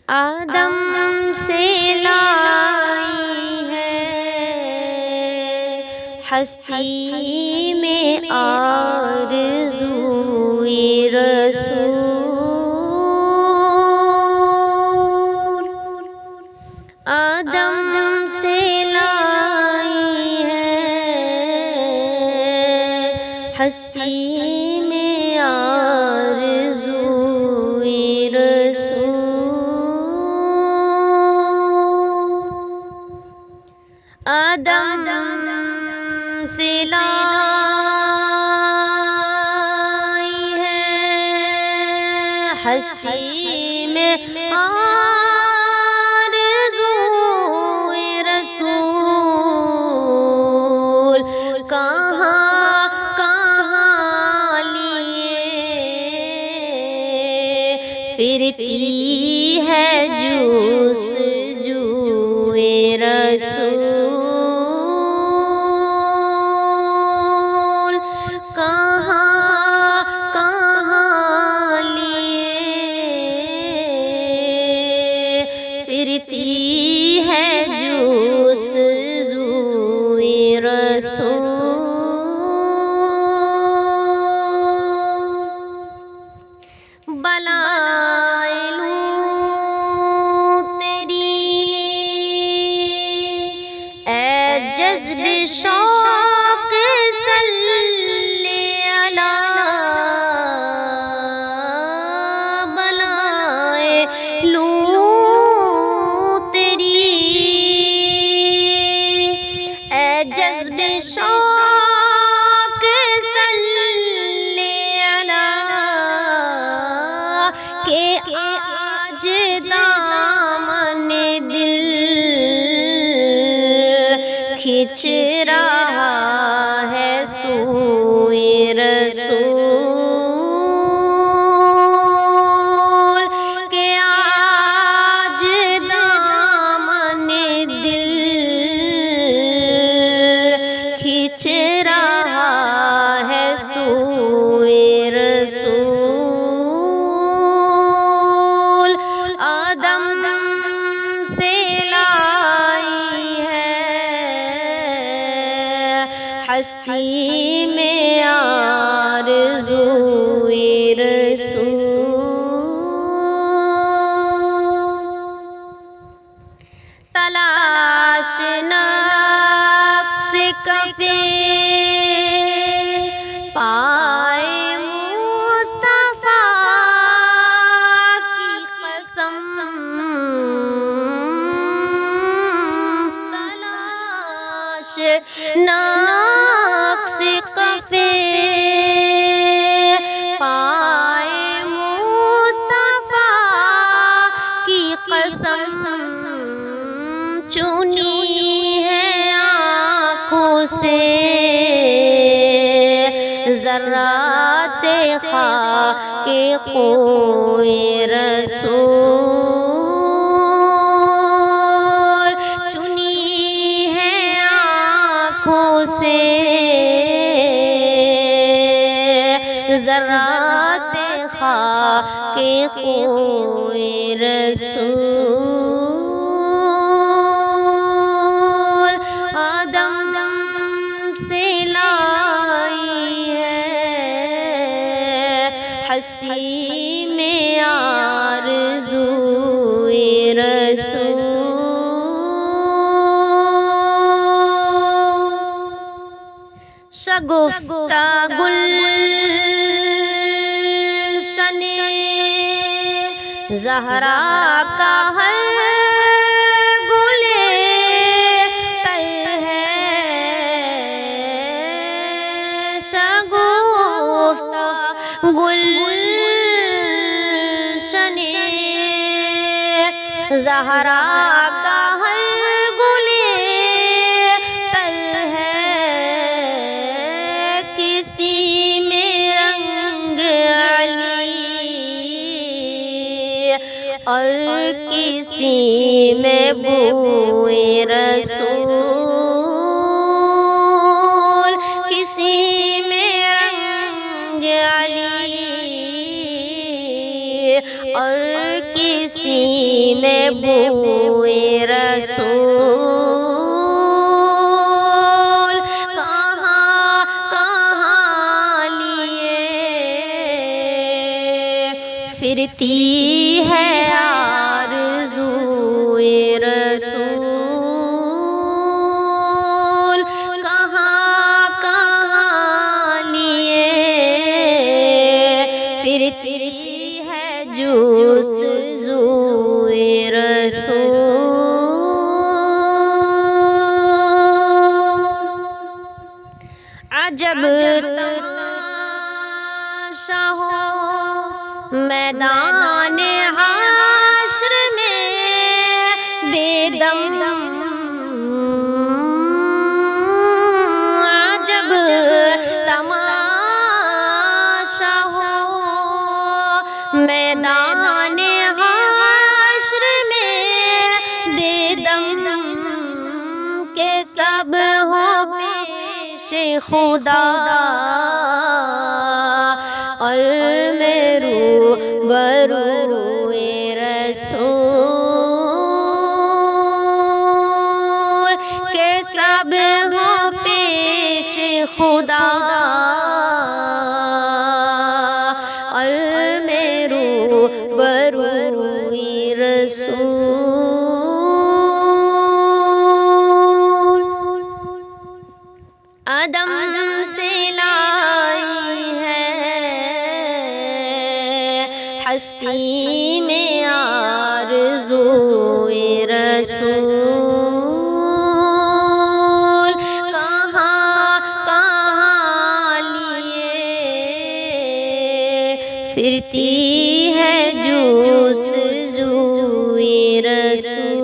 آدم سے لائی ہے ہستی میں آرزوئے رسول، آدم سے لائی ہے ہستی میں آرزوئے رسول، آدم سے لائی ہے ہستی میں آرزوئے رسول، کہاں کہاں لیے پھرتی ہے جستجوئے رسول، پھرتی ہے جستجوئے رسول، بلائے لوں تیری اے جذب شوق صلی علی، بلائے لوں جذب شوق صلی علی کہ آج دامن دل کھنچ رہا ہے سوئے رسول، کہ آج دامن دل کھنچ رہا ہے سوئے رسول، آدم سے لائی ہے ہستی میں آرزوئے رسول، تلاش نقص کفے پائے مصطفیٰ کی قسم، تلاش نقص کفے پائے مصطفیٰ کی قسم، چنی ہے آنکھوں سے ذرات خاک کوئے رسول، چنی ہے آنکھوں سے ذرات خاک کوئے رسول، آدم سے لائی ہے ہستی میں آرزوئے رسول، شگفتہ گلشن زہرا کا ہر گلے تر ہے، شگفتہ گلشن زہرا کا ہر گلے تر ہے، کسی میں رنگ علی اور کسی میں بوئے رسول، کسی میں رنگ علی اور کسی کسی میں بوئے رسول کہاں کہاں لیے پھرتی ہے آرزوئے رسول کہاں کہاں لیے پھرتی ہے جستجوئے رسول عجب تماشا ہو میدان حشر میں بے دم عجب تماشا ہو میدان حشر میں بے دم کے سب ہو پیش خدا اور میں روبروئے رسول کے سب ہو پیش خدا اور میں روبروئے رسول عدم سے لائی ہے ہستی میں آرزوئے رسول کہاں کہاں لیے پھرتی ہے جستجوئے رسول